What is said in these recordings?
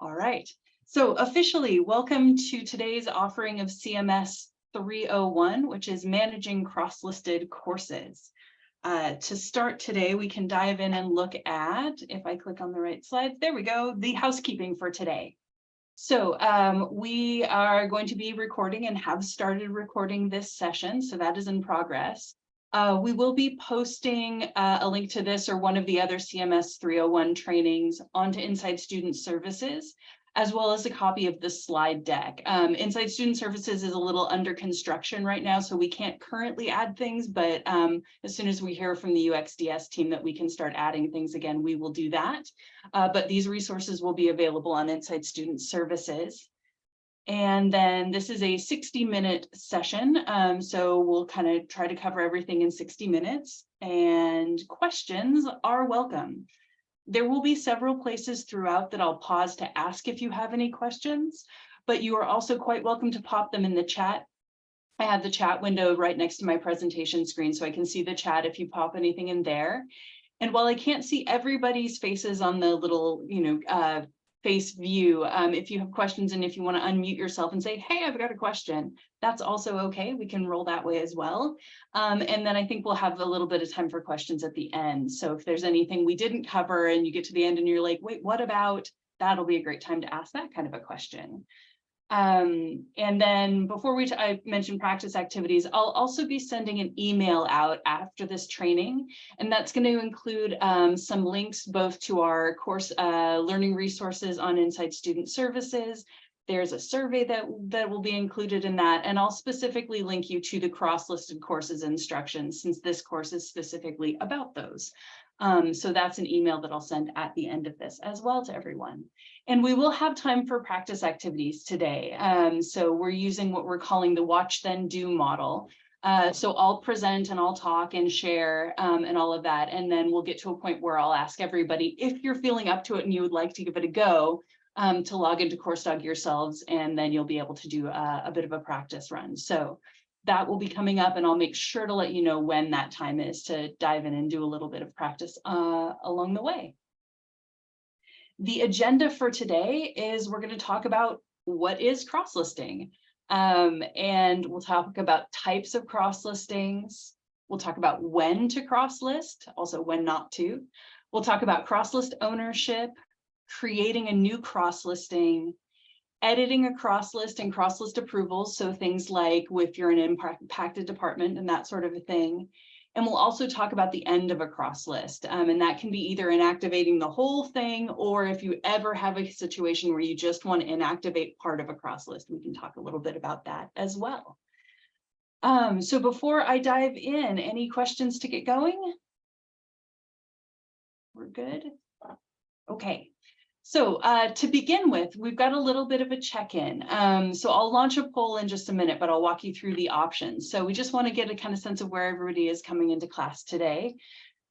All right. So officially, welcome to today's offering of CMS 301, which is managing cross-listed courses. To start today, we can dive in and look at, if I click on the right slide, there we go, the housekeeping for today. So we are going to be recording and have started recording this session, so that is in progress. We will be posting a link to this or one of the other CMS 301 trainings onto Inside Student Services, as well as a copy of the slide deck. Inside Student Services is a little under construction right now, so we can't currently add things, but as soon as we hear from the UXDS team that we can start adding things again, we will do that. But these resources will be available on Inside Student Services. And then this is a 60-minute session, so we'll kind of try to cover everything in 60 minutes, and questions are welcome. There will be several places throughout that I'll pause to ask if you have any questions, but you are also quite welcome to pop them in the chat. I have the chat window right next to my presentation screen, so I can see the chat if you pop anything in there. And while I can't see everybody's faces on the little, face view, if you have questions and if you want to unmute yourself and say, hey, I've got a question, that's also okay. We can roll that way as well. And then I think we'll have a little bit of time for questions at the end. So if there's anything we didn't cover and you get to the end and you're like, wait, what about? That'll be a great time to ask that kind of a question. And then before I mention practice activities, I'll also be sending an email out after this training, and that's going to include some links both to our course learning resources on Inside Student Services. There's a survey that will be included in that, and I'll specifically link you to the cross-listed courses instructions, since this course is specifically about those. So that's an email that I'll send at the end of this as well to everyone. And we will have time for practice activities today. So we're using what we're calling the watch then do model. So I'll present and I'll talk and share and all of that. And then we'll get to a point where I'll ask everybody, if you're feeling up to it and you would like to give it a go, to log into Coursedog yourselves, and then you'll be able to do a bit of a practice run. So that will be coming up, and I'll make sure to let you know when that time is to dive in and do a little bit of practice along the way. The agenda for today is we're going to talk about what is cross-listing, and we'll talk about types of cross-listings. We'll talk about when to cross-list, also when not to. We'll talk about cross-list ownership, creating a new cross-listing, editing a cross-list and cross-list approvals, so things like if you're an impacted department and that sort of a thing. And we'll also talk about the end of a cross-list, and that can be either inactivating the whole thing, or if you ever have a situation where you just want to inactivate part of a cross-list, we can talk a little bit about that as well. So before I dive in, any questions to get going? We're good? Okay. So to begin with, we've got a little bit of a check-in. So I'll launch a poll in just a minute, but I'll walk you through the options. So we just want to get a kind of sense of where everybody is coming into class today.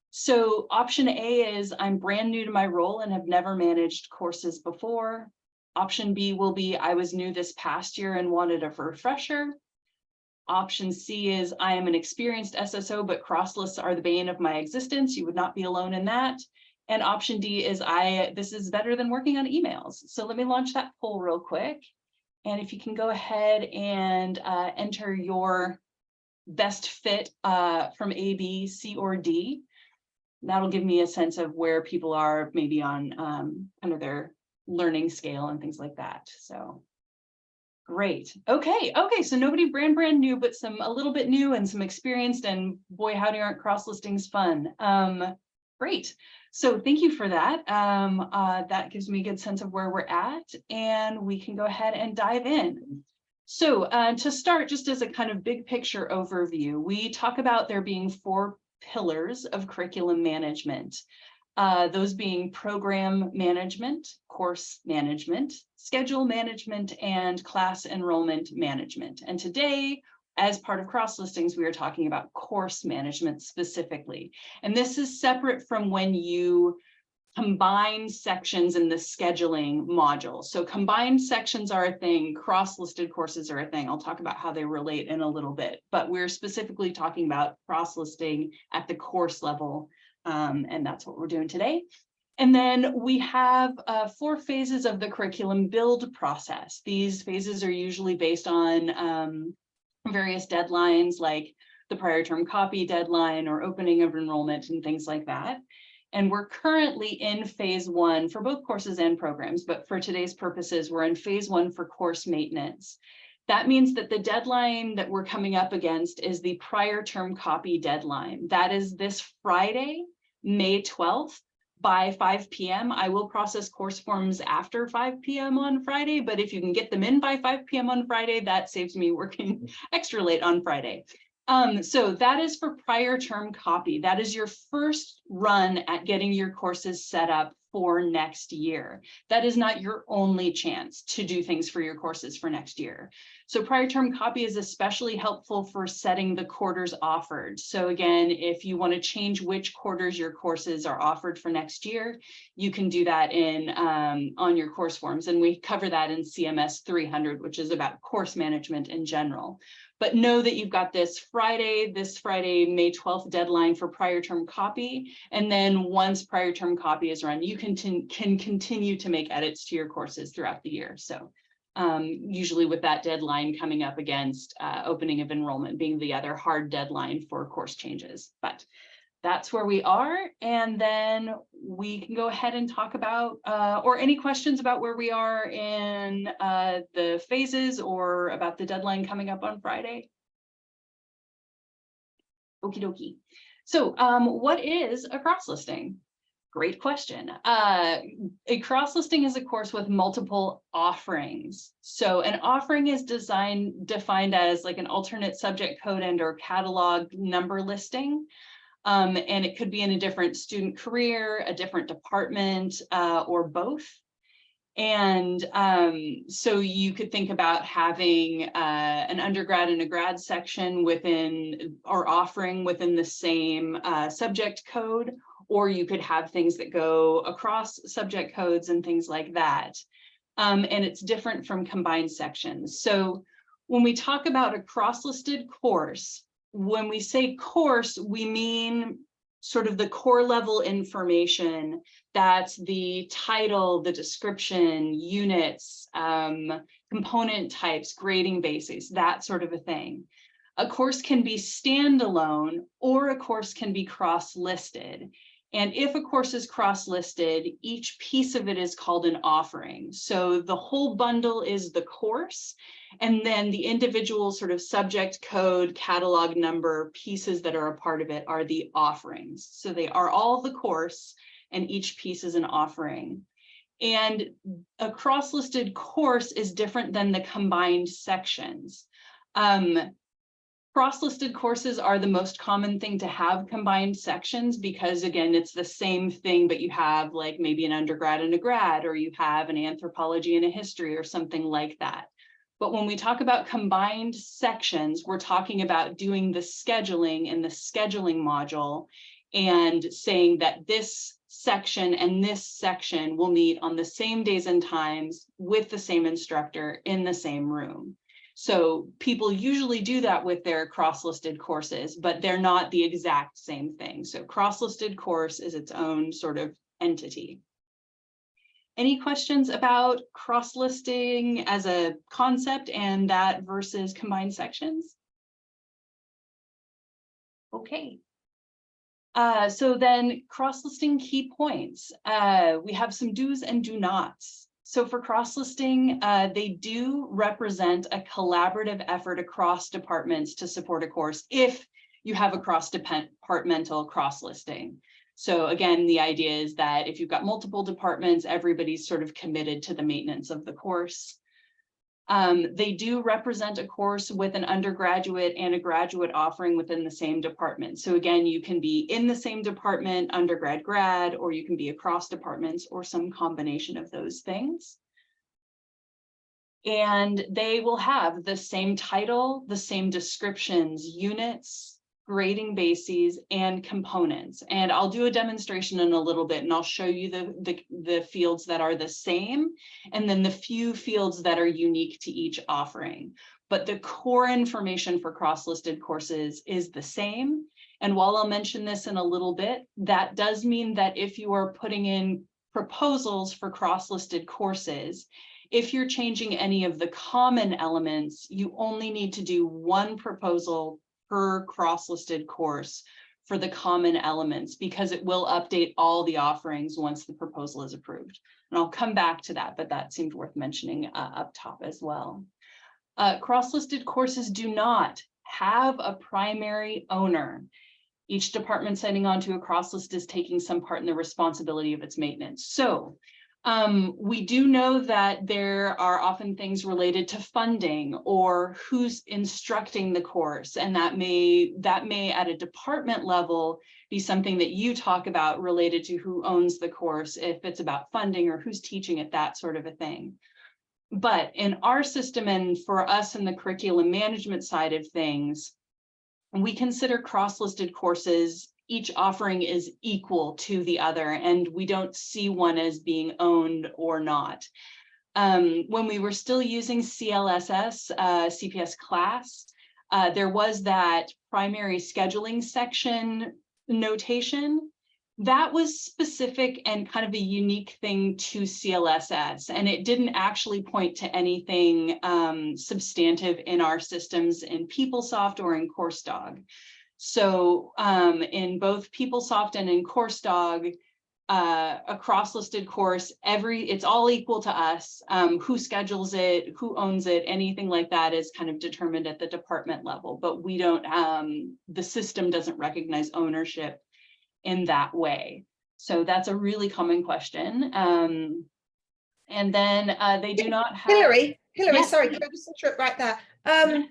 So option A is I'm brand new to my role and have never managed courses before. Option B will be I was new this past year and wanted a refresher. Option C is I am an experienced SSO, but cross-lists are the bane of my existence. You would not be alone in that. And option D is this is better than working on emails. So let me launch that poll real quick. And if you can go ahead and enter your best fit from A, B, C, or D, that'll give me a sense of where people are maybe on kind of their learning scale and things like that. So great. Okay. So nobody brand new, but a little bit new and some experienced, and boy, howdy, aren't cross-listings fun. Great. So thank you for that. That gives me a good sense of where we're at, and we can go ahead and dive in. So to start, just as a kind of big picture overview, we talk about there being 4 pillars of curriculum management, those being program management, course management, schedule management, and class enrollment management. And today, as part of cross-listings, we are talking about course management specifically. And this is separate from when you combine sections in the scheduling module. So combined sections are a thing, cross-listed courses are a thing. I'll talk about how they relate in a little bit, but we're specifically talking about cross-listing at the course level, and that's what we're doing today. And then we have 4 phases of the curriculum build process. These phases are usually based on various deadlines like the prior term copy deadline or opening of enrollment and things like that. And we're currently in phase 1 for both courses and programs, but for today's purposes, we're in phase 1 for course maintenance. That means that the deadline that we're coming up against is the prior term copy deadline. That is this Friday, May 12th. By 5 p.m. I will process course forms after 5 p.m. on Friday, but if you can get them in by 5 p.m. on Friday, that saves me working extra late on Friday. So that is for prior term copy. That is your first run at getting your courses set up for next year. That is not your only chance to do things for your courses for next year. So prior term copy is especially helpful for setting the quarters offered. So again, if you want to change which quarters your courses are offered for next year, you can do that in on your course forms. And we cover that in CMS 300, which is about course management in general. But know that you've got this Friday, May 12th deadline for prior term copy. And then once prior term copy is run, you can continue to make edits to your courses throughout the year. So usually with that deadline coming up against opening of enrollment being the other hard deadline for course changes. But that's where we are. And then we can go ahead and talk about, or any questions about where we are in the phases or about the deadline coming up on Friday. Okie dokie. So what is a cross-listing? Great question. A cross-listing is a course with multiple offerings. So an offering is defined as like an alternate subject code and or catalog number listing. And it could be in a different student career, a different department, or both. And so you could think about having an undergrad and a grad section within or offering within the same subject code, or you could have things that go across subject codes and things like that. And it's different from combined sections. So when we talk about a cross-listed course, when we say course, we mean sort of the core level information. That's the title, the description, units, component types, grading bases, that sort of a thing. A course can be standalone or a course can be cross-listed. And if a course is cross-listed, each piece of it is called an offering. So the whole bundle is the course, and then the individual sort of subject code, catalog number pieces that are a part of it are the offerings. So they are all the course, and each piece is an offering. And a cross-listed course is different than the combined sections. Cross-listed courses are the most common thing to have combined sections because, again, it's the same thing, but you have like maybe an undergrad and a grad, or you have an anthropology and a history or something like that. But when we talk about combined sections, we're talking about doing the scheduling in the scheduling module and saying that this section and this section will meet on the same days and times with the same instructor in the same room. So people usually do that with their cross-listed courses, but they're not the exact same thing. So cross-listed course is its own sort of entity. Any questions about cross-listing as a concept and that versus combined sections? Okay. So then cross-listing key points. We have some do's and do nots. So for cross-listing, they do represent a collaborative effort across departments to support a course if you have a cross-departmental cross-listing. So again, the idea is that if you've got multiple departments, everybody's sort of committed to the maintenance of the course. They do represent a course with an undergraduate and a graduate offering within the same department. So again, you can be in the same department, undergrad, grad, or you can be across departments or some combination of those things. And they will have the same title, the same descriptions, units, grading bases, and components. And I'll do a demonstration in a little bit, and I'll show you the fields that are the same, and then the few fields that are unique to each offering. But the core information for cross-listed courses is the same. And while I'll mention this in a little bit, that does mean that if you are putting in proposals for cross-listed courses, if you're changing any of the common elements, you only need to do one proposal per cross-listed course for the common elements, because it will update all the offerings once the proposal is approved. And I'll come back to that, but that seemed worth mentioning up top as well. Cross-listed courses do not have a primary owner. Each department signing on to a cross list is taking some part in the responsibility of its maintenance. So we do know that there are often things related to funding or who's instructing the course, and that may at a department level be something that you talk about related to who owns the course, if it's about funding or who's teaching it, that sort of a thing. But in our system, and for us in the curriculum management side of things, we consider cross-listed courses, each offering is equal to the other, and we don't see one as being owned or not. When we were still using CLSS, CPS class, there was that primary scheduling section notation. That was specific and kind of a unique thing to CLSS, and it didn't actually point to anything substantive in our systems in PeopleSoft or in Coursedog. So in both PeopleSoft and in Coursedog, a cross-listed course, it's all equal to us. Who schedules it, who owns it, anything like that is kind of determined at the department level, but we don't, the system doesn't recognize ownership in that way. So that's a really common question. And then they do not have— Hillary, yes. Sorry, can I just interrupt right there?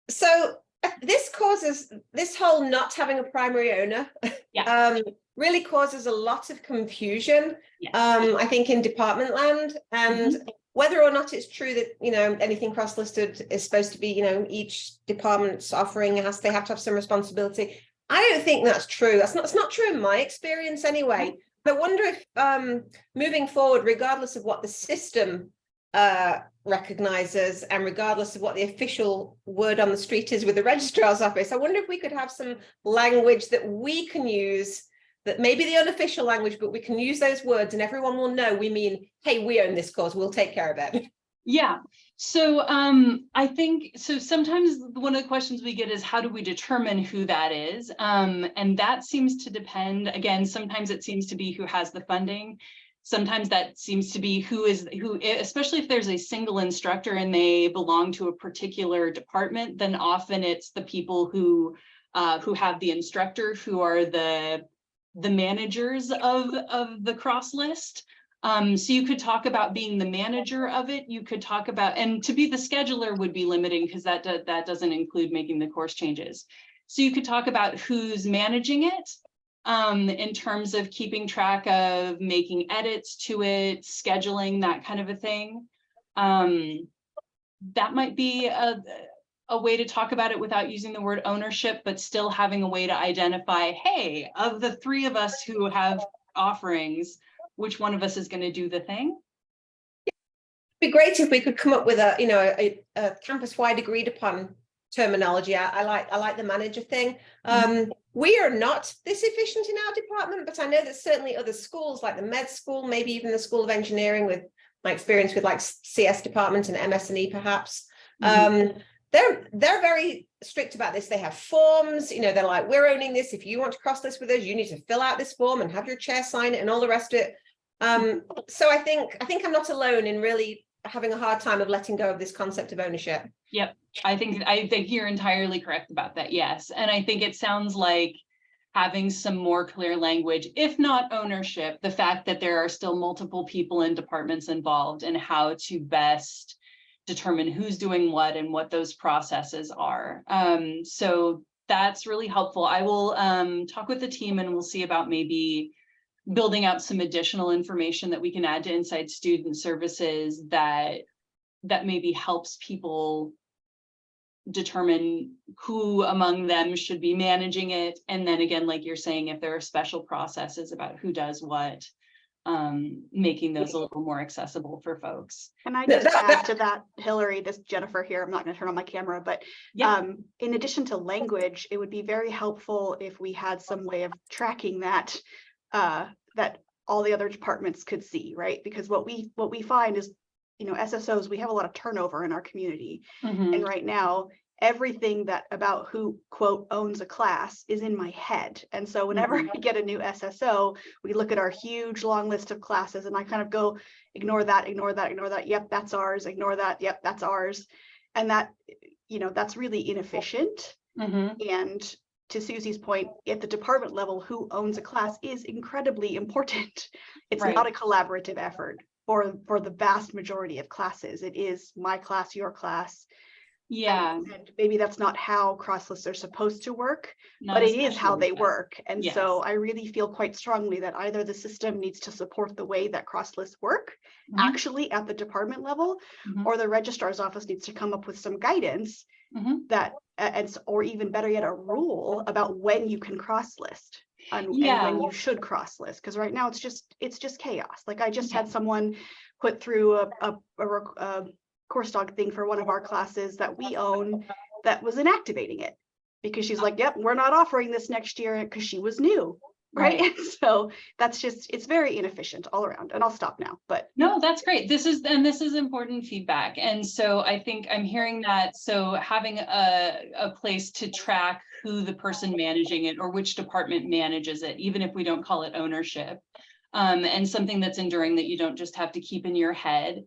So this causes, this whole not having a primary owner, really causes a lot of confusion, I think, in department land, and whether or not it's true that, you know, anything cross-listed is supposed to be, you know, each department's offering they have to have some responsibility. I don't think that's true. That's not true in my experience anyway. I wonder if moving forward, regardless of what the system recognizes and regardless of what the official word on the street is with the registrar's office, I wonder if we could have some language that we can use, that may be the unofficial language, but we can use those words and everyone will know we mean, hey, we own this course, we'll take care of it. Yeah, so I think, so sometimes one of the questions we get is, how do we determine who that is? And that seems to depend, again, sometimes it seems to be who has the funding. Sometimes that seems to be who, especially if there's a single instructor and they belong to a particular department, then often it's the people who have the instructor who are the managers of the cross list. So you could talk about being the manager of it. You could talk about, and to be the scheduler would be limiting because that doesn't include making the course changes. So you could talk about who's managing it in terms of keeping track of making edits to it, scheduling, that kind of a thing. That might be a way to talk about it without using the word ownership, but still having a way to identify, hey, of the three of us who have offerings, which one of us is going to do the thing? It'd be great if we could come up with a campus-wide agreed upon terminology. I like the manager thing. We are not this efficient in our department, but I know that certainly other schools like the med school, maybe even the School of Engineering, with my experience with like CS department and MS&E perhaps, they're very strict about this. They have forms, they're like, we're owning this. If you want to cross this with us, you need to fill out this form and have your chair sign it and all the rest of it. So I think I'm not alone in really having a hard time of letting go of this concept of ownership. Yep, I think you're entirely correct about that. Yes, and I think it sounds like having some more clear language, if not ownership, the fact that there are still multiple people and departments involved and how to best determine who's doing what and what those processes are. So that's really helpful. I will talk with the team and we'll see about maybe building out some additional information that we can add to Inside Student Services that maybe helps people determine who among them should be managing it. And then again, like you're saying, if there are special processes about who does what, making those a little more accessible for folks. Can I just add to that, Hillary, this is Jennifer here. I'm not going to turn on my camera, but in addition to language, it would be very helpful if we had some way of tracking that, that all the other departments could see, right? Because what we find is, SSOs, we have a lot of turnover in our community. And right now, everything that about who quote owns a class is in my head. And so whenever I get a new SSO, we look at our huge long list of classes and I kind of go, ignore that, ignore that, ignore that. Yep, that's ours. Ignore that. Yep, that's ours. And that, that's really inefficient. And to Susie's point, at the department level, who owns a class is incredibly important. It's not a collaborative effort for the vast majority of classes. It is my class, your class. Yeah. And maybe that's not how crosslists are supposed to work, but it is how they work. And so I really feel quite strongly that either the system needs to support the way that crosslists work actually at the department level, or the registrar's office needs to come up with some guidance that, or even better yet, a rule about when you can crosslist and when you should crosslist. Because right now it's just chaos. Like I just had someone put through a Coursedog thing for one of our classes that we own that was inactivating it because she's like, yep, we're not offering this next year because she was new. Right. And so that's it's very inefficient all around. And I'll stop now, but no, that's great. This is important feedback. And so I think I'm hearing that. So having a place to track who the person managing it or which department manages it, even if we don't call it ownership, and something that's enduring that you don't just have to keep in your head.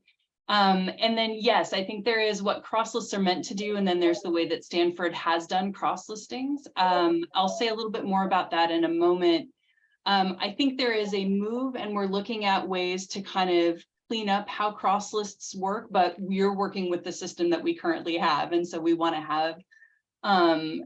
And then, yes, I think there is what crosslists are meant to do. And then there's the way that Stanford has done cross listings. I'll say a little bit more about that in a moment. I think there is a move and we're looking at ways to kind of clean up how cross lists work, but we're working with the system that we currently have. And so we want to have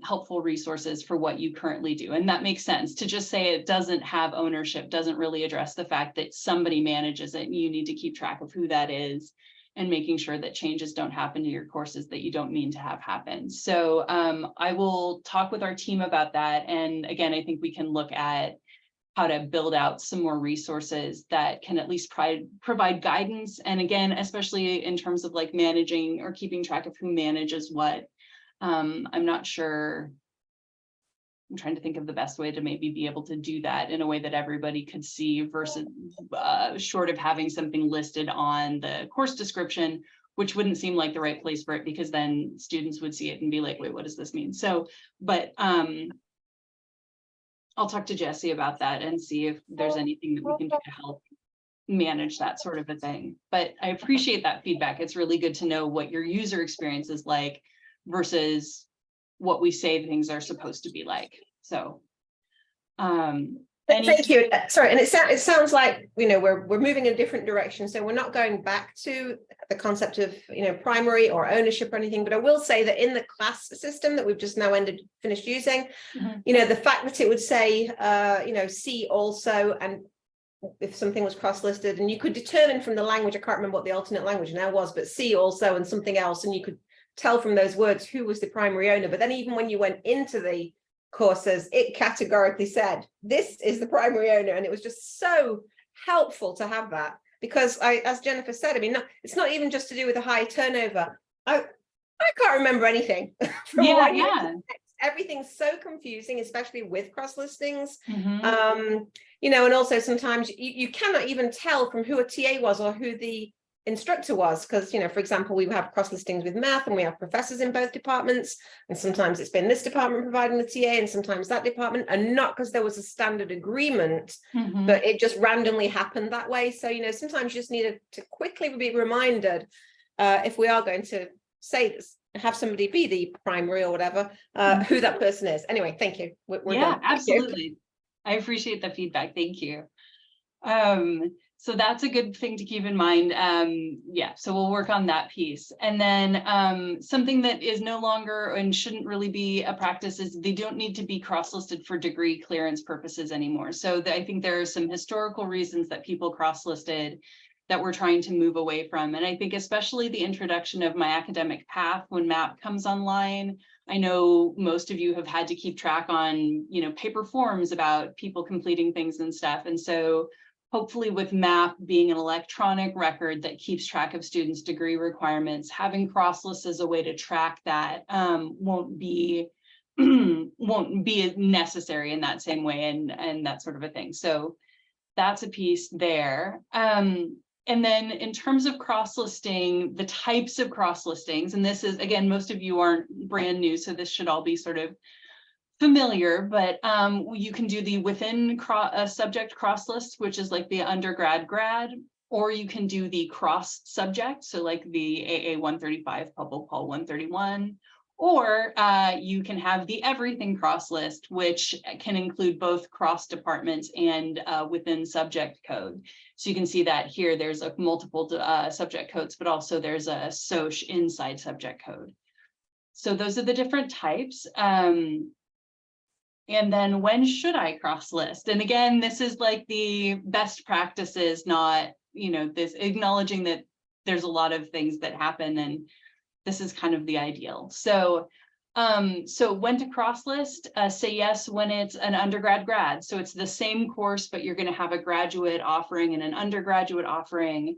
helpful resources for what you currently do. And that makes sense. To just say it doesn't have ownership doesn't really address the fact that somebody manages it and you need to keep track of who that is and making sure that changes don't happen to your courses that you don't mean to have happen. So I will talk with our team about that. And again, I think we can look at how to build out some more resources that can at least provide guidance. And again, especially in terms of like managing or keeping track of who manages what. I'm not sure. I'm trying to think of the best way to maybe be able to do that in a way that everybody could see versus short of having something listed on the course description, which wouldn't seem like the right place for it because then students would see it and be like, wait, what does this mean? So, but I'll talk to Jessie about that and see if there's anything that we can do to help manage that sort of a thing. But I appreciate that feedback. It's really good to know what your user experience is like versus what we say things are supposed to be like. So thank you. Sorry, and it sounds like we're moving in a different direction. So we're not going back to the concept of primary or ownership or anything. But I will say that in the class system that we've just now finished using, the fact that it would say see also, and if something was cross-listed, and you could determine from the language, I can't remember what the alternate language now was, but see also and something else, and you could tell from those words who was the primary owner. But then even when you went into the courses, it categorically said this is the primary owner, and it was just so helpful to have that, because as Jennifer said, I mean, it's not even just to do with a high turnover. I can't remember anything from everything's so confusing, especially with cross listings. And also sometimes you cannot even tell from who a TA was or who the instructor was, because for example, we have cross listings with math and we have professors in both departments, and sometimes it's been this department providing the TA and sometimes that department, and not because there was a standard agreement, but it just randomly happened that way. So sometimes you just need to quickly be reminded, if we are going to say this, have somebody be the primary or whatever, who that person is. Anyway, thank you. We're done. Absolutely. I appreciate the feedback. Thank you. So that's a good thing to keep in mind. So we'll work on that piece. And then something that is no longer and shouldn't really be a practice is they don't need to be cross-listed for degree clearance purposes anymore. So I think there are some historical reasons that people cross-listed that we're trying to move away from. And I think especially the introduction of My Academic Path when MAP comes online. I know most of you have had to keep track on, paper forms about people completing things and stuff. And so hopefully with MAP being an electronic record that keeps track of students' degree requirements, having crosslists as a way to track that won't be necessary in that same way and that sort of a thing. So that's a piece there. And then in terms of cross-listing, the types of cross-listings, and this is, again, most of you aren't brand new, so this should all be sort of familiar, but you can do the within subject cross-list, which is like the undergrad grad, or you can do the cross subject, so like the AA 135, Pol 131, or you can have the everything cross list, which can include both cross departments and within subject code. So you can see that here, there's a multiple subject codes, but also there's a SOC inside subject code. So those are the different types. And then when should I cross list? And again, this is like the best practices, not, you know, this acknowledging that there's a lot of things that happen, and this is kind of the ideal. So, so when to cross list, say yes when it's an undergrad grad. So it's the same course, but you're going to have a graduate offering and an undergraduate offering.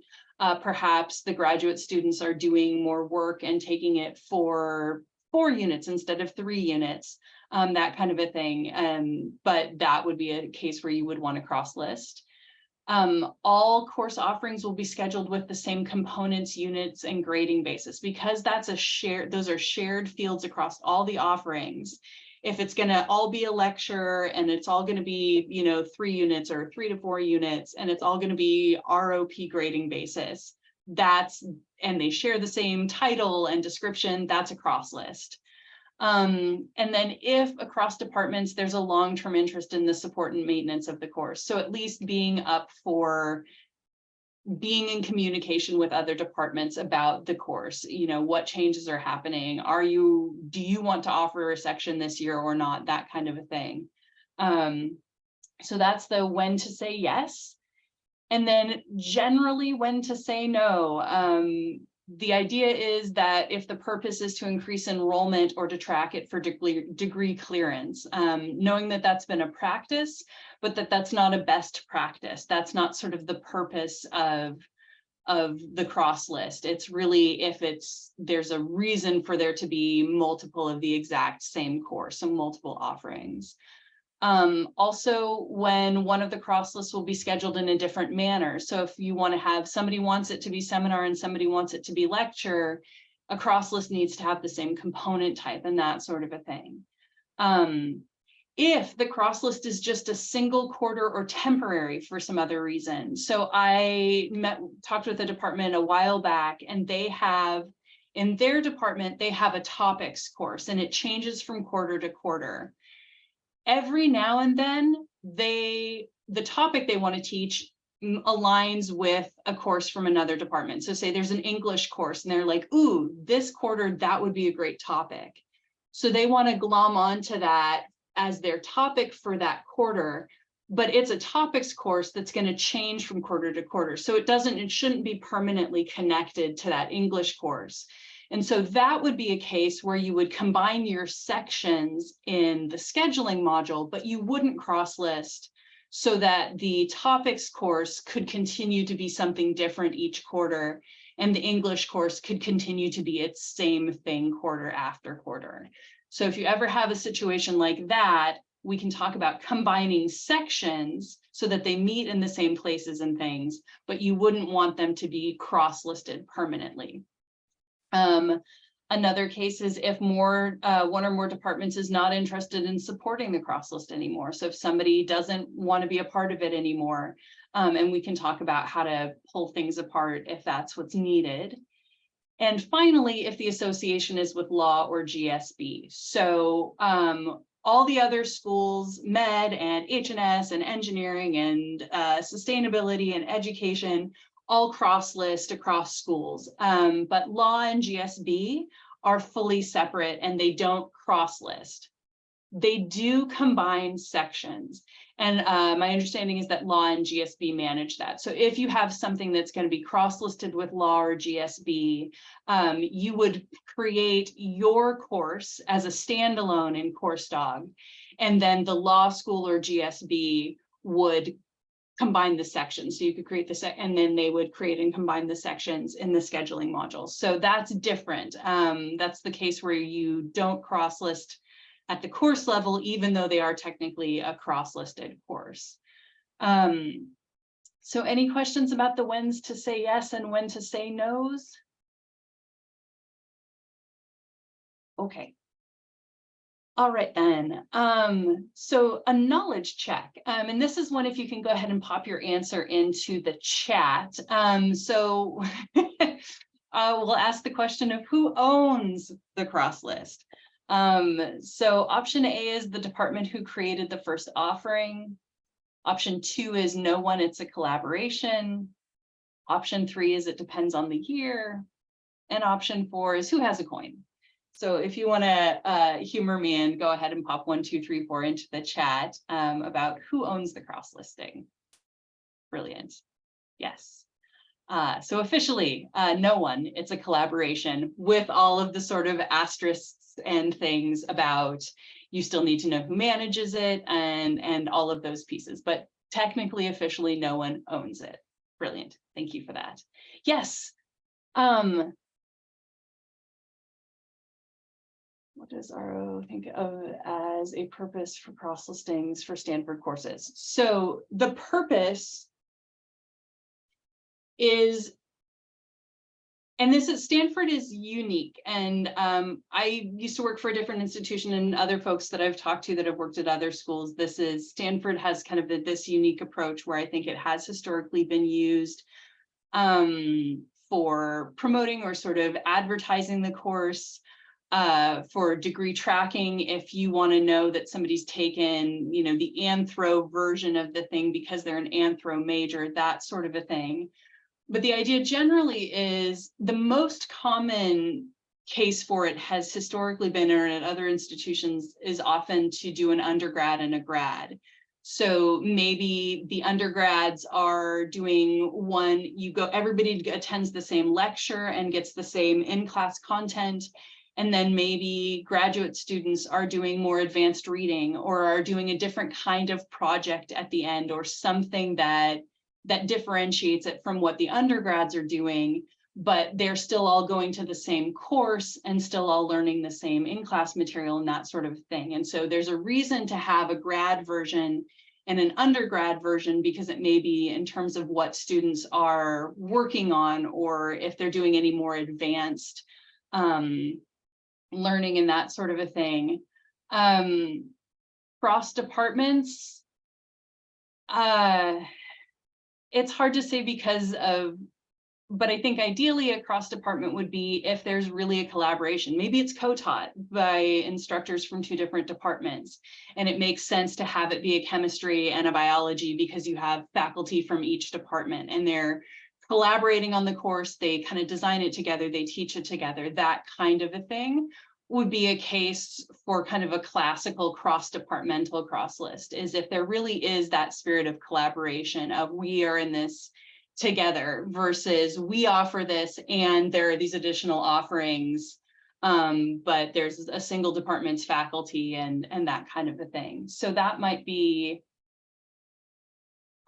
Perhaps the graduate students are doing more work and taking it for 4 units instead of 3 units, that kind of a thing. But that would be a case where you would want to cross list. All course offerings will be scheduled with the same components, units, and grading basis, because that's a shared, those are shared fields across all the offerings. If it's going to all be a lecture and it's all going to be, you know, 3 units or 3 to 4 units, and it's all going to be ROP grading basis, that's, and they share the same title and description, that's a cross list. And then if across departments, there's a long-term interest in the support and maintenance of the course. So at least being up for being in communication with other departments about the course, you know, what changes are happening. Do you want to offer a section this year or not? That kind of a thing. So that's the when to say yes. And then generally when to say no. The idea is that if the purpose is to increase enrollment or to track it for degree clearance, knowing that that's been a practice, but that's not a best practice. That's not sort of the purpose of the cross list. It's really if there's a reason for there to be multiple of the exact same course, so multiple offerings. Also, when one of the cross lists will be scheduled in a different manner. So if you want to have, somebody wants it to be seminar and somebody wants it to be lecture, a cross list needs to have the same component type and that sort of a thing. If the cross list is just a single quarter or temporary for some other reason. So I talked with a department a while back, and they have, in their department, they have a topics course, and it changes from quarter to quarter. Every now and then, the topic they want to teach aligns with a course from another department. So say there's an English course and they're like, ooh, this quarter, that would be a great topic. So they want to glom onto that as their topic for that quarter, but it's a topics course that's going to change from quarter to quarter. So it shouldn't be permanently connected to that English course. And so that would be a case where you would combine your sections in the scheduling module, but you wouldn't cross list, so that the topics course could continue to be something different each quarter, and the English course could continue to be its same thing quarter after quarter. So if you ever have a situation like that, we can talk about combining sections so that they meet in the same places and things, but you wouldn't want them to be cross-listed permanently. Another case is if one or more departments is not interested in supporting the cross list anymore. So if somebody doesn't want to be a part of it anymore, and we can talk about how to pull things apart if that's what's needed. And finally, if the association is with law or GSB. So all the other schools, med and H&S and engineering and sustainability and education, all cross list across schools, but law and GSB are fully separate and they don't cross list. They do combine sections, and my understanding is that law and GSB manage that. So if you have something that's going to be cross listed with law or GSB, you would create your course as a standalone in Coursedog, and then the law school or GSB would combine the sections. So you could create the and then they would create and combine the sections in the scheduling module. So that's different. That's the case where you don't cross list at the course level, even though they are technically a cross listed course. So any questions about the when's to say yes and when to say no's? Okay. All right then. So a knowledge check, and this is one if you can go ahead and pop your answer into the chat. So we'll ask the question of who owns the cross list. So option A is the department who created the first offering. Option 2 is no one, it's a collaboration. Option 3 is it depends on the year. And option 4 is who has a coin. So if you want to humor me and go ahead and pop 1, 2, 3, 4 into the chat about who owns the cross listing. Brilliant. Yes. So officially, no one, it's a collaboration with all of the sort of asterisks and things about you still need to know who manages it and all of those pieces. But technically, officially, no one owns it. Brilliant. Thank you for that. Yes. What does RO think of as a purpose for cross listings for Stanford courses? So the purpose is, and this is Stanford is unique. And I used to work for a different institution, and other folks that I've talked to that have worked at other schools, Stanford has kind of this unique approach where I think it has historically been used for promoting or sort of advertising the course. For degree tracking, if you want to know that somebody's taken, the anthro version of the thing because they're an anthro major, that sort of a thing. But the idea generally is the most common case for it has historically been, or at other institutions, is often to do an undergrad and a grad. So maybe the undergrads are doing one, everybody attends the same lecture and gets the same in-class content. And then maybe graduate students are doing more advanced reading or are doing a different kind of project at the end, or something that differentiates it from what the undergrads are doing, but they're still all going to the same course and still all learning the same in-class material and that sort of thing. And so there's a reason to have a grad version and an undergrad version, because it may be in terms of what students are working on, or if they're doing any more advanced learning and that sort of a thing. Cross departments, it's hard to say but I think ideally a cross department would be if there's really a collaboration. Maybe it's co-taught by instructors from 2 different departments, and it makes sense to have it be a chemistry and a biology because you have faculty from each department and they're collaborating on the course, they kind of design it together, they teach it together. That kind of a thing would be a case for kind of a classical cross-departmental cross list, is if there really is that spirit of collaboration of we are in this together versus we offer this and there are these additional offerings, but there's a single department's faculty and that kind of a thing. So that might be,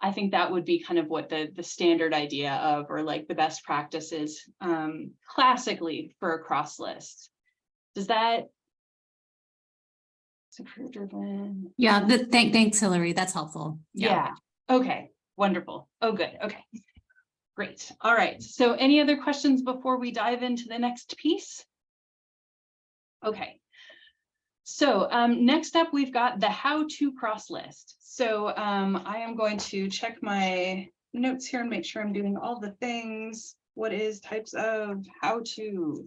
I think that would be kind of what the standard idea of, or like the best practices classically for a cross list. Does that? Driven. Yeah, thanks, Hillary. That's helpful. Yeah. Okay. Wonderful. Oh, good. Okay. Great. All right. So any other questions before we dive into the next piece? Okay. So next up, we've got the how-to cross list. So I am going to check my notes here and make sure I'm doing all the things. What is types of how-to?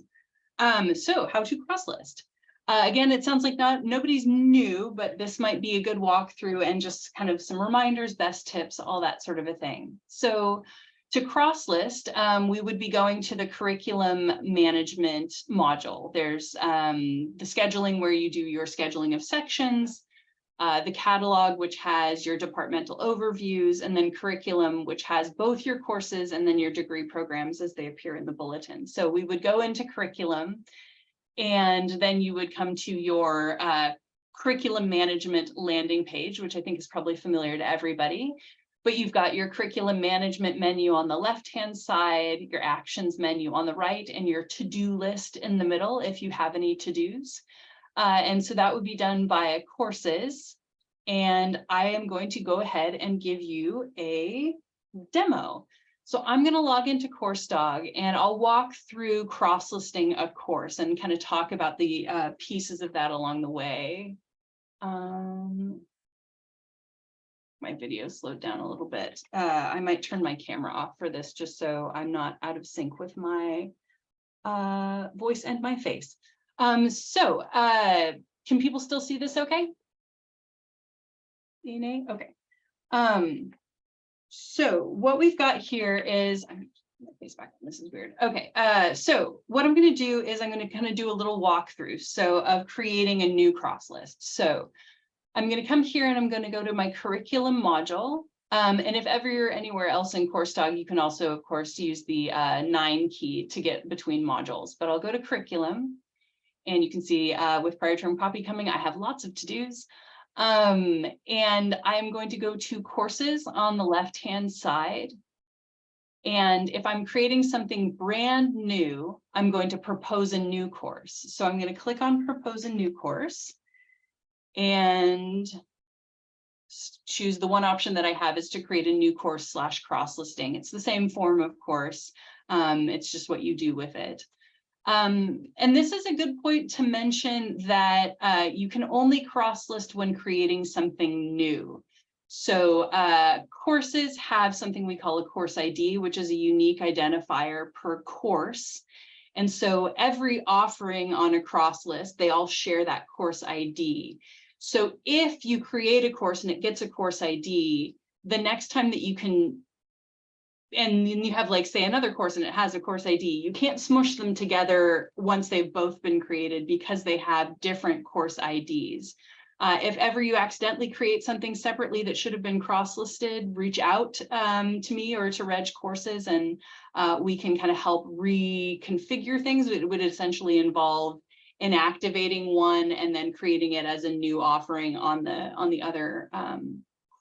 So how-to cross list. Again, it sounds like nobody's new, but this might be a good walkthrough and just kind of some reminders, best tips, all that sort of a thing. So to cross list, we would be going to the curriculum management module. There's the scheduling where you do your scheduling of sections, the catalog, which has your departmental overviews, and then curriculum, which has both your courses and then your degree programs as they appear in the bulletin. So we would go into curriculum, and then you would come to your curriculum management landing page, which I think is probably familiar to everybody. But you've got your curriculum management menu on the left-hand side, your actions menu on the right, and your to-do list in the middle if you have any to-dos. And so that would be done via courses. And I am going to go ahead and give you a demo. So I'm going to log into Coursedog and I'll walk through cross-listing a course and kind of talk about the pieces of that along the way. My video slowed down a little bit. I might turn my camera off for this just so I'm not out of sync with my voice and my face. Can people still see this okay? DNA? Okay. So what we've got here is, I'm my face back. This is weird. Okay. So what I'm going to do is I'm going to kind of do a little walkthrough. So of creating a new cross list. So I'm going to come here and I'm going to go to my curriculum module. And if ever you're anywhere else in Coursedog, you can also, of course, use the 9 key to get between modules. But I'll go to curriculum. And you can see with prior term copy coming, I have lots of to-dos. And I'm going to go to courses on the left-hand side. And if I'm creating something brand new, I'm going to propose a new course. So I'm going to click on propose a new course and choose the one option that I have is to create a new course / cross listing. It's the same form of course. It's just what you do with it. And this is a good point to mention that you can only cross list when creating something new. So courses have something we call a course ID, which is a unique identifier per course. And so every offering on a cross list, they all share that course ID. So if you create a course and it gets a course ID, the next time that you can, and then you have like say another course and it has a course ID, you can't smush them together once they've both been created because they have different course IDs. If ever you accidentally create something separately that should have been cross-listed, reach out to me or to Reg Courses and we can kind of help reconfigure things. It would essentially involve inactivating one and then creating it as a new offering on the other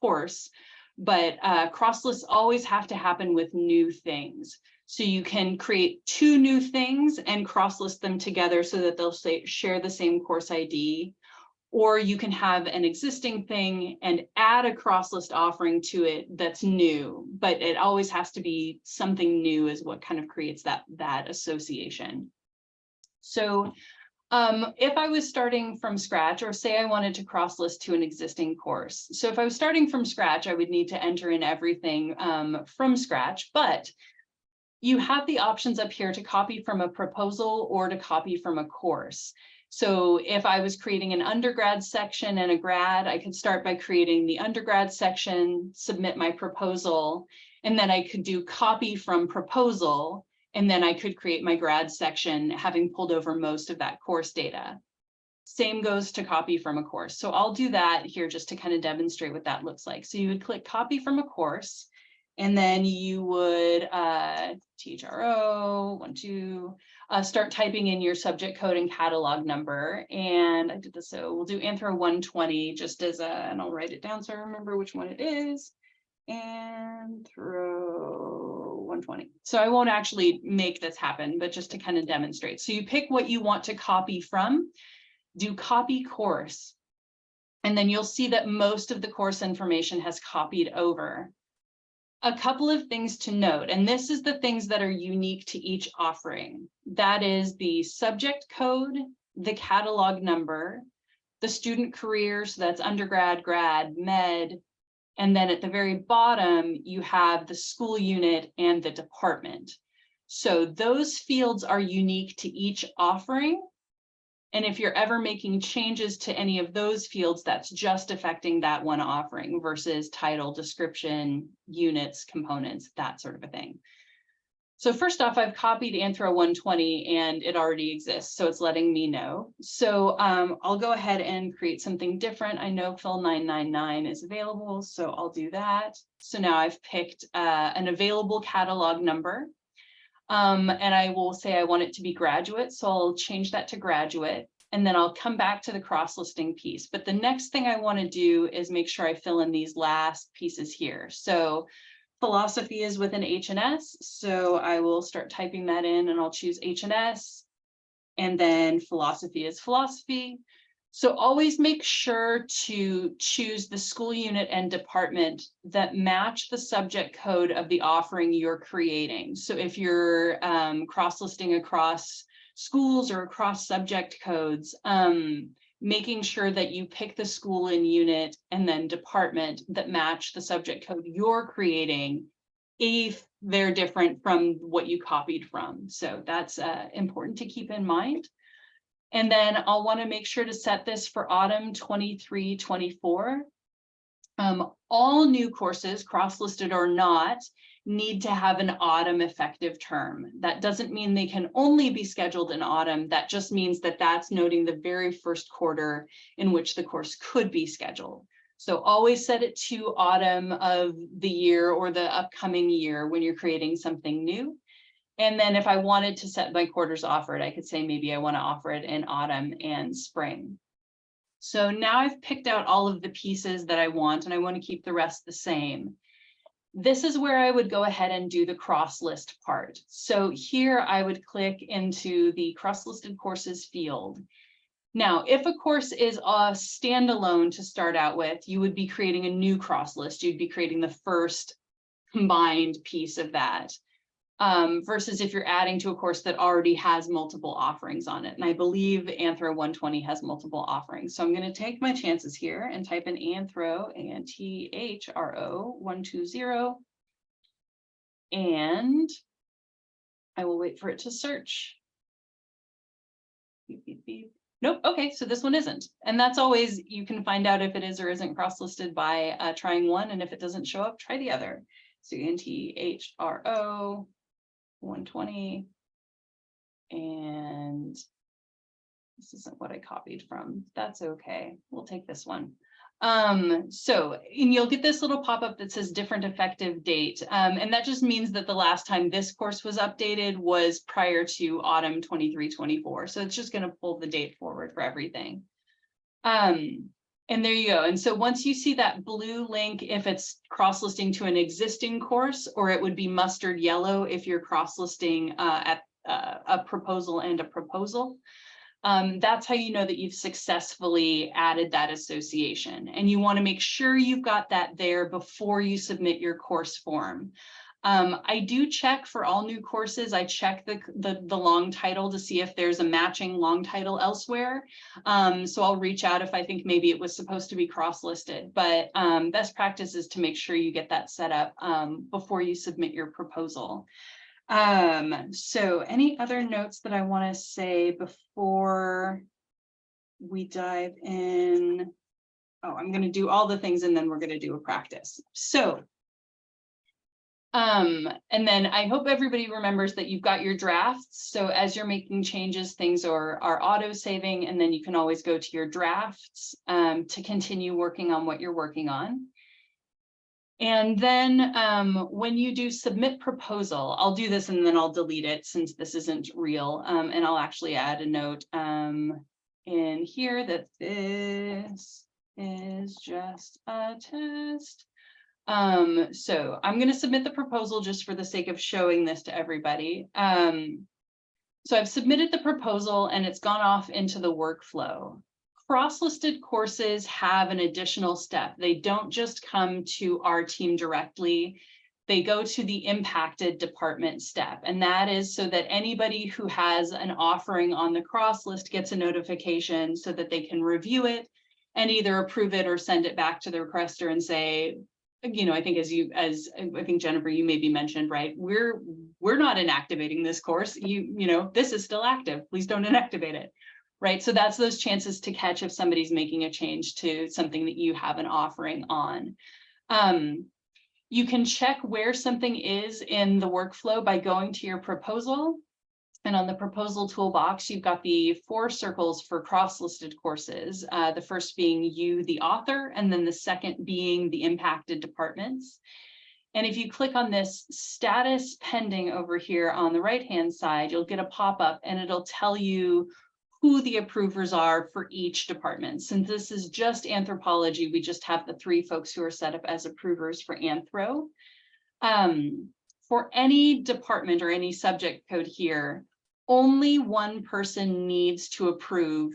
course. But cross-lists always have to happen with new things. So you can create 2 new things and cross-list them together so that they'll share the same course ID. Or you can have an existing thing and add a cross-list offering to it that's new, but it always has to be something new is what kind of creates that association. So if I was starting from scratch, or say I wanted to cross-list to an existing course. So if I was starting from scratch, I would need to enter in everything from scratch, but you have the options up here to copy from a proposal or to copy from a course. So if I was creating an undergrad section and a grad, I could start by creating the undergrad section, submit my proposal, and then I could do copy from proposal, and then I could create my grad section, having pulled over most of that course data. Same goes to copy from a course. So I'll do that here just to kind of demonstrate what that looks like. So you would click copy from a course, and then you would THRO 12 start typing in your subject code and catalog number. And I did this, so we'll do Anthro 120 just as a, and I'll write it down so I remember which one it is. Anthro 120. So I won't actually make this happen, but just to kind of demonstrate. So you pick what you want to copy from, do copy course, and then you'll see that most of the course information has copied over. A couple of things to note, and this is the things that are unique to each offering. That is the subject code, the catalog number, the student career, so that's undergrad, grad, med, and then at the very bottom, you have the school unit and the department. So those fields are unique to each offering. And if you're ever making changes to any of those fields, that's just affecting that one offering versus title, description, units, components, that sort of a thing. So first off, I've copied Anthro 120 and it already exists, so it's letting me know. So I'll go ahead and create something different. I know Phil 999 is available, so I'll do that. So now I've picked an available catalog number. And I will say I want it to be graduate, so I'll change that to graduate, and then I'll come back to the cross-listing piece. But the next thing I want to do is make sure I fill in these last pieces here. So philosophy is with an H&S, so I will start typing that in, and I'll choose H&S, and then philosophy is philosophy. So always make sure to choose the school unit and department that match the subject code of the offering you're creating. So if you're cross-listing across schools or across subject codes, making sure that you pick the school and unit and then department that match the subject code you're creating if they're different from what you copied from. So that's important to keep in mind. And then I'll want to make sure to set this for autumn 23-24. All new courses, cross-listed or not, need to have an autumn effective term. That doesn't mean they can only be scheduled in autumn. That just means that that's noting the very first quarter in which the course could be scheduled. So always set it to autumn of the year or the upcoming year when you're creating something new. And then if I wanted to set my quarters offered, I could say maybe I want to offer it in autumn and spring. So now I've picked out all of the pieces that I want, and I want to keep the rest the same. This is where I would go ahead and do the cross list part. So here I would click into the cross-listed courses field. Now, if a course is a standalone to start out with, you would be creating a new cross list. You'd be creating the first combined piece of that. Versus if you're adding to a course that already has multiple offerings on it. And I believe Anthro 120 has multiple offerings. So I'm going to take my chances here and type in Anthro, ANTHRO 120. And I will wait for it to search. Beep, beep, beep. Nope. Okay, so this one isn't. And that's always, you can find out if it is or isn't cross-listed by trying one. And if it doesn't show up, try the other. So ANTHRO 120, and this isn't what I copied from. That's okay. We'll take this one. So and you'll get this little pop-up that says different effective date. And that just means that the last time this course was updated was prior to autumn 23-24. So it's just going to pull the date forward for everything. And there you go. And so once you see that blue link, if it's cross-listing to an existing course, or it would be mustard yellow if you're cross-listing at a proposal and a proposal, that's how you know that you've successfully added that association. And you want to make sure you've got that there before you submit your course form. I do check for all new courses. I check the long title to see if there's a matching long title elsewhere. So I'll reach out if I think maybe it was supposed to be cross-listed, but best practice is to make sure you get that set up before you submit your proposal. So any other notes that I want to say before we dive in? Oh, I'm going to do all the things and then we're going to do a practice. So and then I hope everybody remembers that you've got your drafts. So as you're making changes, things are auto saving, and then you can always go to your drafts to continue working on what you're working on. And then when you do submit proposal, I'll do this and then I'll delete it since this isn't real. And I'll actually add a note in here that this is just a test. So I'm going to submit the proposal just for the sake of showing this to everybody. So I've submitted the proposal and it's gone off into the workflow. Cross-listed courses have an additional step. They don't just come to our team directly. They go to the impacted department step. And that is so that anybody who has an offering on the cross list gets a notification so that they can review it and either approve it or send it back to the requester and say, you know, I think as I think Jennifer, you maybe mentioned, right? We're not inactivating this course. You know, this is still active. Please don't inactivate it, right? So that's those chances to catch if somebody's making a change to something that you have an offering on. You can check where something is in the workflow by going to your proposal. And on the proposal toolbox, you've got the 4 circles for cross-listed courses, the first being you, the author, and then the second being the impacted departments. And if you click on this status pending over here on the right-hand side, you'll get a pop-up and it'll tell you who the approvers are for each department. Since this is just anthropology, we just have the 3 folks who are set up as approvers for anthro. For any department or any subject code here, only one person needs to approve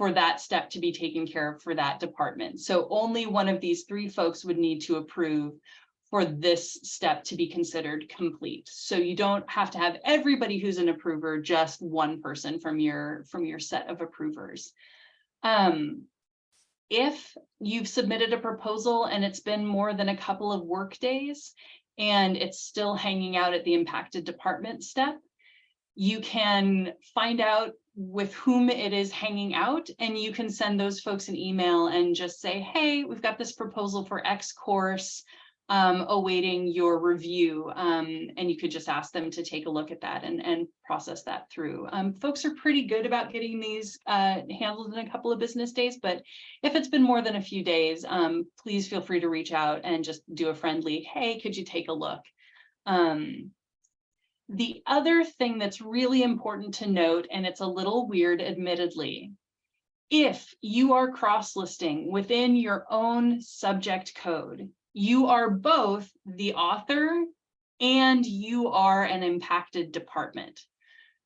for that step to be taken care of for that department. So only one of these 3 folks would need to approve for this step to be considered complete. So you don't have to have everybody who's an approver, just one person from your set of approvers. If you've submitted a proposal and it's been more than a couple of work days and it's still hanging out at the impacted department step, you can find out with whom it is hanging out, and you can send those folks an email and just say, hey, we've got this proposal for X course, awaiting your review, and you could just ask them to take a look at that and process that through. Folks are pretty good about getting these handled in a couple of business days, but if it's been more than a few days, please feel free to reach out and just do a friendly, hey, could you take a look? The other thing that's really important to note, and it's a little weird, admittedly, if you are cross-listing within your own subject code, you are both the author and you are an impacted department.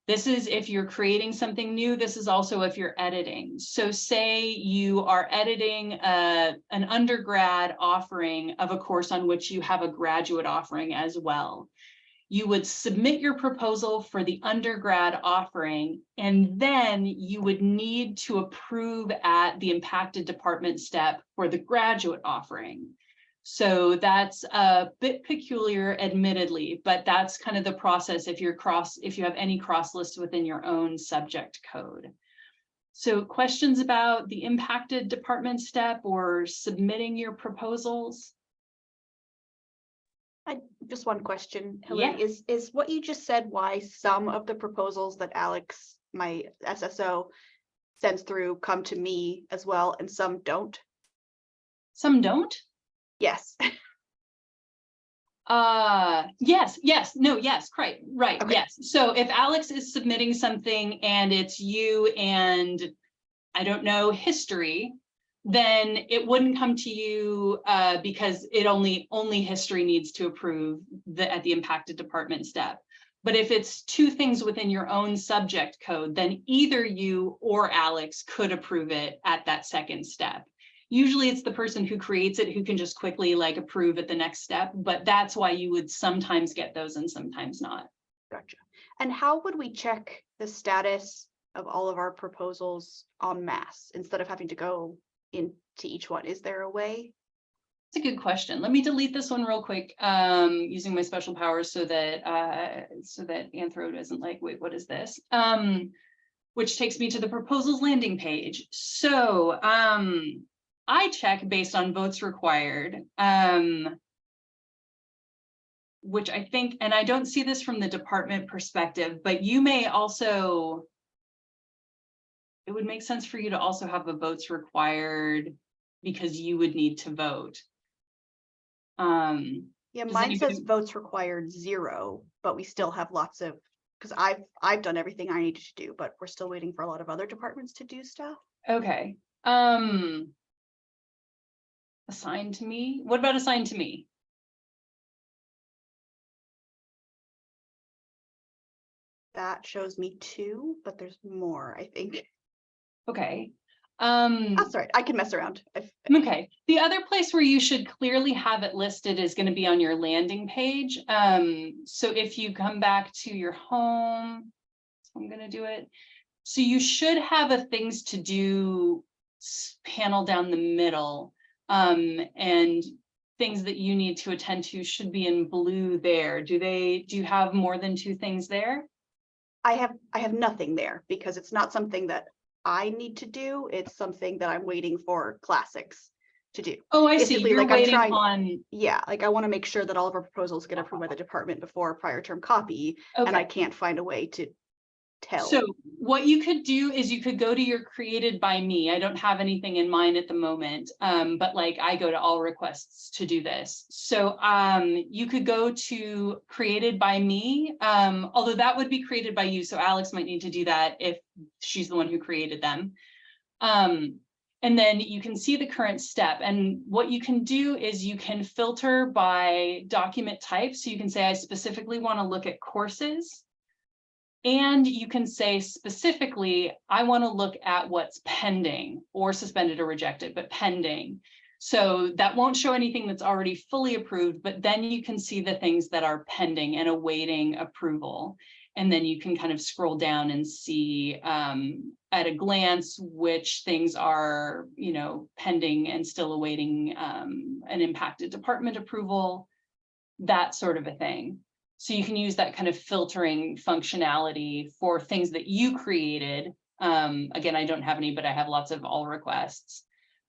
This is if you're creating something new. This is also if you're editing. So say you are editing an undergrad offering of a course on which you have a graduate offering as well. You would submit your proposal for the undergrad offering, and then you would need to approve at the impacted department step for the graduate offering. So that's a bit peculiar, admittedly, but that's kind of the process if you have any cross lists within your own subject code. So questions about the impacted department step or submitting your proposals? Just one question, Hillary. Yeah. Is what you just said why some of the proposals that Alex, my SSO, sends through come to me as well and some don't? Some don't? Yes. Yes, right, okay. Yes. So if Alex is submitting something and it's you and, I don't know, history, then it wouldn't come to you because it only history needs to approve at the impacted department step. But if it's 2 things within your own subject code, then either you or Alex could approve it at that second step. Usually it's the person who creates it who can just quickly approve at the next step, but that's why you would sometimes get those and sometimes not. Gotcha. And how would we check the status of all of our proposals en masse instead of having to go into each one? Is there a way? That's a good question. Let me delete this one real quick using my special powers so that Anthro doesn't wait, what is this? Which takes me to the proposals landing page. So I check based on votes required, which I think, and I don't see this from the department perspective, but you may also, it would make sense for you to also have a votes required because you would need to vote. Yeah, mine says votes required 0, but we still have lots of, because I've done everything I needed to do, but we're still waiting for a lot of other departments to do stuff. Okay. Assigned to me. What about assigned to me? That shows me 2, but there's more, I think. Okay. That's right. I can mess around. Okay. The other place where you should clearly have it listed is going to be on your landing page. So if you come back to your home, I'm going to do it. So you should have a things to do panel down the middle, and things that you need to attend to should be in blue there. Do you have more than 2 things there? I have nothing there because it's not something that I need to do. It's something that I'm waiting for classics to do. Oh, I see. You're waiting on. Yeah, I want to make sure that all of our proposals get approved by the department before prior term copy, okay. And I can't find a way to tell. So what you could do is you could go to your created by me. I don't have anything in mind at the moment, but I go to all requests to do this. So you could go to created by me, although that would be created by you. So Alex might need to do that if she's the one who created them. And then you can see the current step. And what you can do is you can filter by document type. So you can say, I specifically want to look at courses. And you can say specifically, I want to look at what's pending or suspended or rejected, but pending. So that won't show anything that's already fully approved, but then you can see the things that are pending and awaiting approval. And then you can kind of scroll down and see at a glance which things are, you know, pending and still awaiting an impacted department approval, that sort of a thing. So you can use that kind of filtering functionality for things that you created. Again, I don't have any, but I have lots of all requests.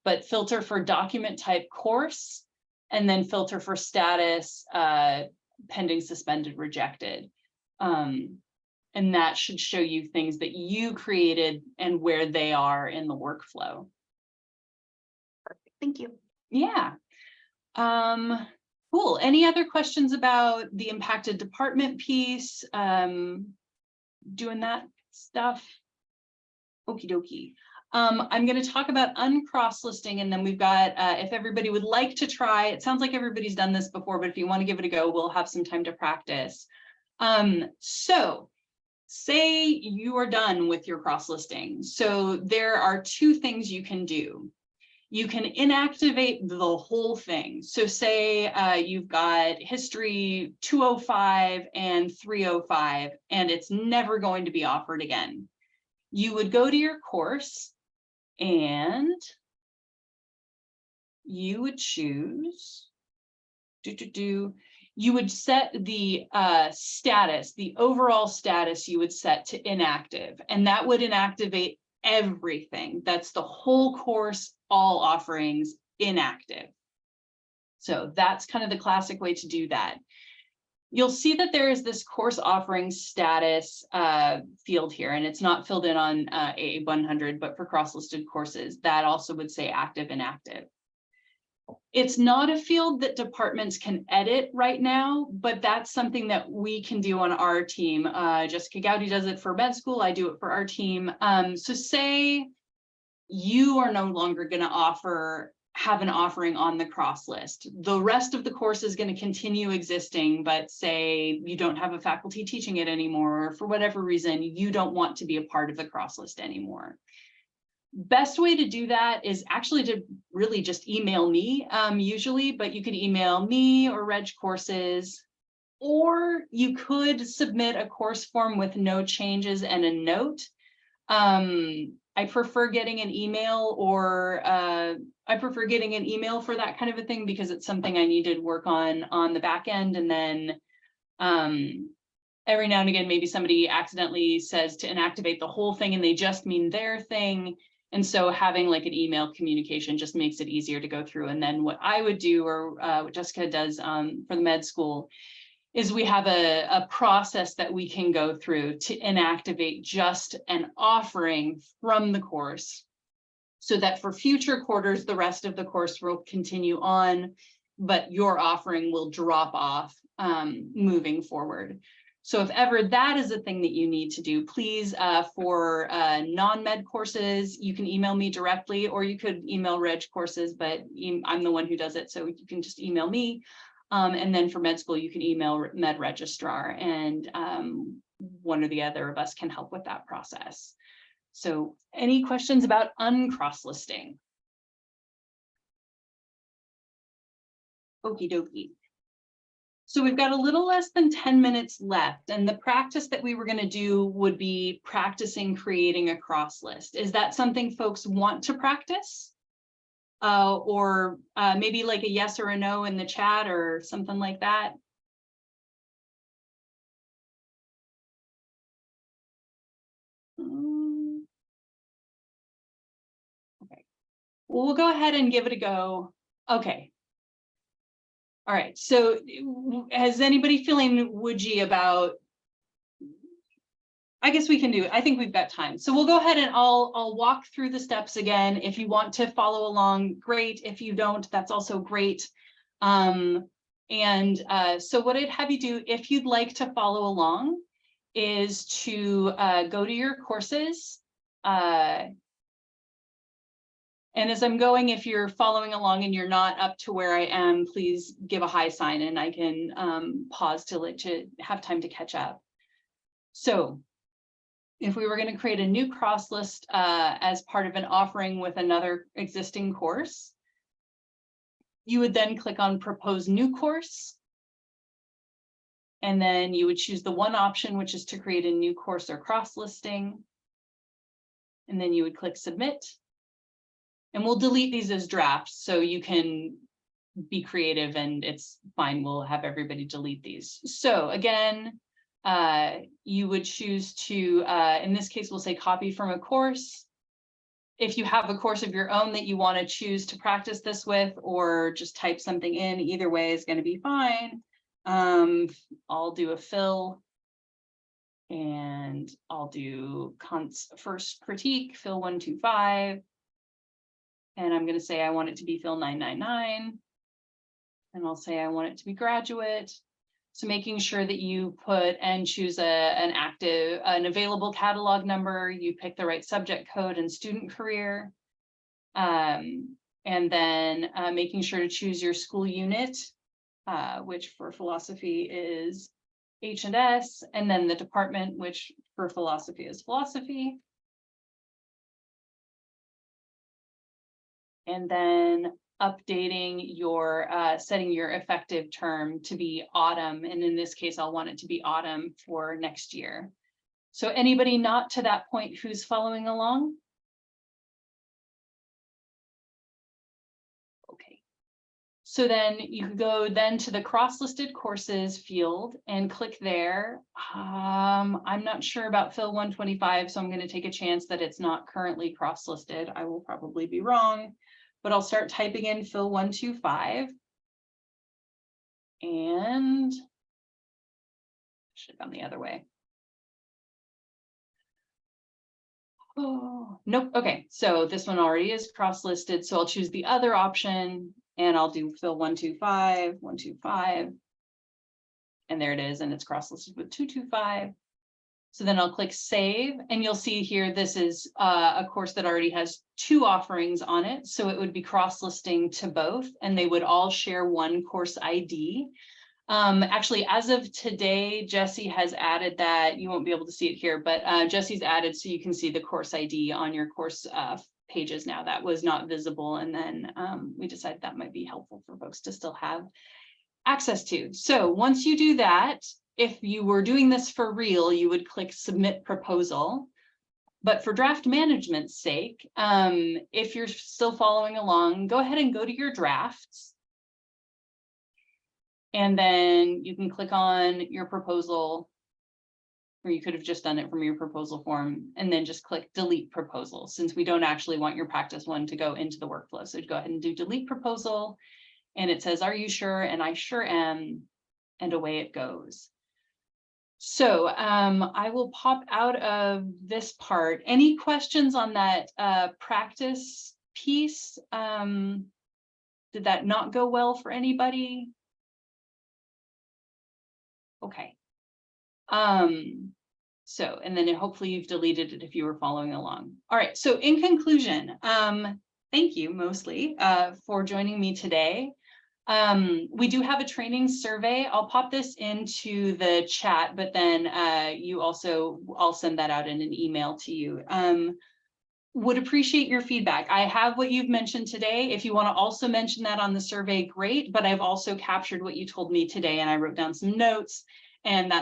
But filter for document type course, and then filter for status, pending, suspended, rejected. And that should show you things that you created and where they are in the workflow. Perfect. Thank you. Yeah. Cool. Any other questions about the impacted department piece? Doing that stuff? Okie dokie. I'm going to talk about uncrosslisting, and then we've got, if everybody would like to try, it sounds like everybody's done this before, but if you want to give it a go, we'll have some time to practice. So say you are done with your crosslisting. So there are two things you can do. You can inactivate the whole thing. So say you've got history 205 and 305, and it's never going to be offered again. You would go to your course and you would choose, you would set the status, the overall status you would set to inactive, and that would inactivate everything. That's the whole course, all offerings, inactive. So that's kind of the classic way to do that. You'll see that there is this course offering status field here, and it's not filled in on AA100, but for cross-listed courses, that also would say active, inactive. It's not a field that departments can edit right now, but that's something that we can do on our team. Jessica Gowdy does it for med school. I do it for our team. So say you are no longer going to have an offering on the cross list. The rest of the course is going to continue existing, but say you don't have a faculty teaching it anymore, or for whatever reason, you don't want to be a part of the cross list anymore. Best way to do that is actually to really just email me usually, but you could email me or Reg Courses, or you could submit a course form with no changes and a note. I prefer getting an email, or I prefer getting an email for that kind of a thing, because it's something I need to work on the back end. And then every now and again, maybe somebody accidentally says to inactivate the whole thing and they just mean their thing. And so having like an email communication just makes it easier to go through. And then what I would do, or what Jessica does for the med school, is we have a process that we can go through to inactivate just an offering from the course, so that for future quarters, the rest of the course will continue on, but your offering will drop off moving forward. So if ever that is a thing that you need to do, please, for non-med courses, you can email me directly, or you could email Reg Courses, but I'm the one who does it, so you can just email me. And then for med school, you can email med registrar, and one or the other of us can help with that process. So any questions about uncrosslisting? Okie dokie. So we've got a little less than 10 minutes left, and the practice that we were going to do would be practicing creating a cross list. Is that something folks want to practice? Or maybe like a yes or a no in the chat or something like that. Okay, well, we'll go ahead and give it a go. Okay. All right, so has anybody feeling woodgy about, I guess we can do it. I think we've got time. So we'll go ahead and I'll walk through the steps again. If you want to follow along, great. If you don't, that's also great. So what I'd have you do, if you'd like to follow along, is to go to your courses. And as I'm going, if you're following along and you're not up to where I am, please give a hi sign and I can pause to have time to catch up. So if we were going to create a new cross list as part of an offering with another existing course, you would then click on propose new course. And then you would choose the one option, which is to create a new course or cross listing. And then you would click submit. And we'll delete these as drafts so you can be creative, and it's fine. We'll have everybody delete these. So again, you would choose to, in this case, we'll say copy from a course. If you have a course of your own that you want to choose to practice this with, or just type something in, either way is going to be fine. I'll do a fill, and I'll do first critique, fill 125. And I'm going to say I want it to be fill 999. And I'll say I want it to be graduate. So making sure that you put and choose an available catalog number, you pick the right subject code and student career. And then making sure to choose your school unit, which for philosophy is H&S, and then the department, which for philosophy is philosophy. And then updating your, setting your effective term to be autumn. And in this case, I'll want it to be autumn for next year. So anybody not to that point who's following along? Okay. So then you could go then to the cross-listed courses field and click there. I'm not sure about fill 125, so I'm going to take a chance that it's not currently cross-listed. I will probably be wrong. But I'll start typing in fill 125. And should have gone the other way. Oh, nope. Okay, so this one already is cross-listed. So I'll choose the other option and I'll do fill 125, 125. And there it is. And it's cross-listed with 225. So then I'll click save, and you'll see here, this is a course that already has 2 offerings on it. So it would be cross-listing to both, and they would all share one course ID. Actually, as of today, Jesse has added that. You won't be able to see it here, but Jesse's added so you can see the course ID on your course pages now. That was not visible. And then we decided that might be helpful for folks to still have access to. So once you do that, if you were doing this for real, you would click submit proposal. But for draft management's sake, if you're still following along, go ahead and go to your drafts. And then you can click on your proposal, or you could have just done it from your proposal form, and then just click delete proposal, since we don't actually want your practice one to go into the workflow. So go ahead and do delete proposal. And it says, are you sure? And I sure am. And away it goes. So I will pop out of this part. Any questions on that practice piece? Did that not go well for anybody? Okay. So, and then hopefully you've deleted it if you were following along. All right. So in conclusion, thank you mostly for joining me today. We do have a training survey. I'll pop this into the chat, but then I'll send that out in an email to you. Would appreciate your feedback. I have what you've mentioned today. If you want to also mention that on the survey, great, but I've also captured what you told me today, and I wrote down some notes, and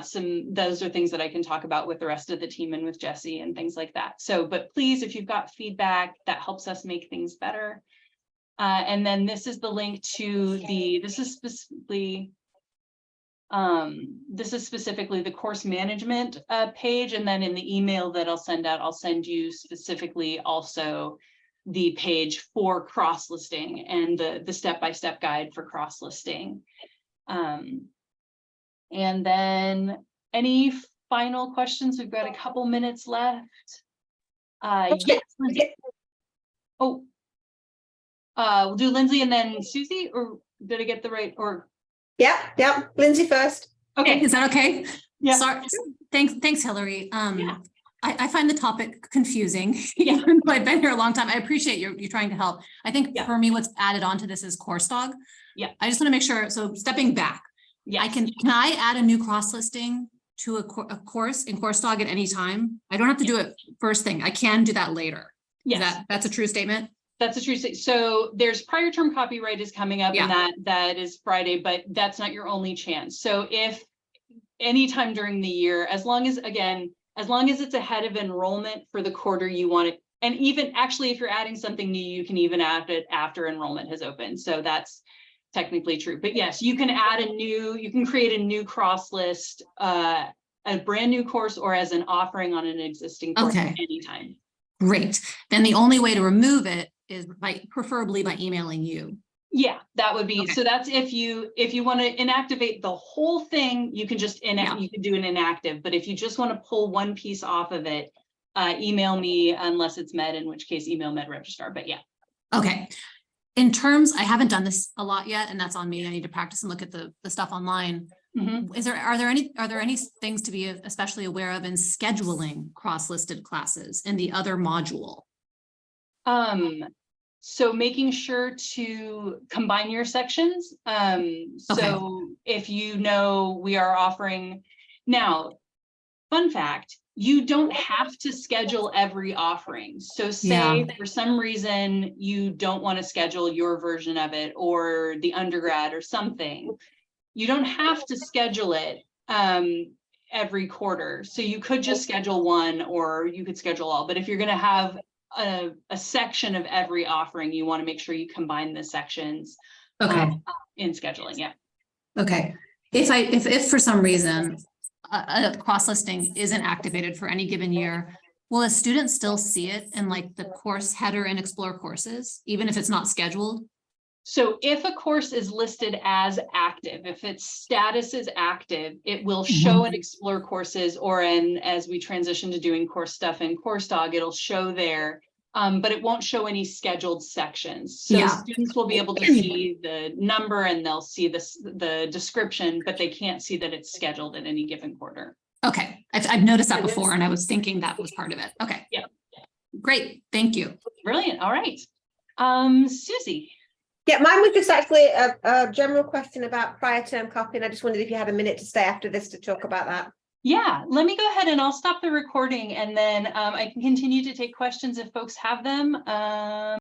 those are things that I can talk about with the rest of the team and with Jesse and things like that. So, but please, if you've got feedback, that helps us make things better. And then this is the link to this is specifically the course management page. And then in the email that I'll send out, I'll send you specifically also the page for cross listing and the step-by-step guide for cross listing. And then any final questions? We've got a couple minutes left. Yes, Lindsay. Oh. We'll do Lindsay and then Susie, or did I get the right, or? Yeah, Lindsay first. Okay. Is that okay? Yeah. Sorry. Thanks, Hillary. Yeah. I find the topic confusing. Yeah. Even though I've been here a long time. I appreciate you trying to help. I think Yeah. for me, what's added onto this is Coursedog. Yeah. I just want to make sure. So stepping back, Yes. can I add a new cross listing to a course in Coursedog at any time? I don't have to do it first thing. I can do that later. Yes. That's a true statement? That's a true statement. So there's prior term copyright is coming up, Yeah. and that is Friday, but that's not your only chance. So if anytime during the year, as long as it's ahead of enrollment for the quarter you want it, and even actually if you're adding something new, you can even add it after enrollment has opened. So that's technically true. But yes, you can create a new cross list, a brand new course, or as an offering on an existing course at any time. Great. Then the only way to remove it is preferably by emailing you. Yeah, that would be, okay. So that's if you want to inactivate the whole thing, you can just you can do an inactive. But if you just want to pull one piece off of it, email me, unless it's med, in which case email med registrar. But yeah. Okay. In terms, I haven't done this a lot yet, and that's on me. I need to practice and look at the stuff online. Mm-hmm. Are there any things to be especially aware of in scheduling cross-listed classes in the other module? So making sure to combine your sections. So if you know we are offering now, fun fact, you don't have to schedule every offering. So say for some reason you don't want to schedule your version of it or the undergrad or something, you don't have to schedule it every quarter. So you could just schedule one, or you could schedule all. But if you're going to have a section of every offering, you want to make sure you combine the sections in scheduling. Yeah. Okay. If for some reason a cross listing isn't activated for any given year, will a student still see it in like the course header in Explore Courses, even if it's not scheduled? So if a course is listed as active, if its status is active, it will show in Explore Courses, or as we transition to doing course stuff in Coursedog, it'll show there, but it won't show any scheduled sections. So students will be able to see the number and they'll see the description, but they can't see that it's scheduled in any given quarter. Okay, I've noticed that before, and I was thinking that was part of it. Okay. Yeah. Great, thank you. Brilliant. All right. Susie. Yeah, mine was just actually a general question about prior term copy, and I just wondered if you had a minute to stay after this to talk about that. Yeah, let me go ahead and I'll stop the recording, and then I can continue to take questions if folks have them.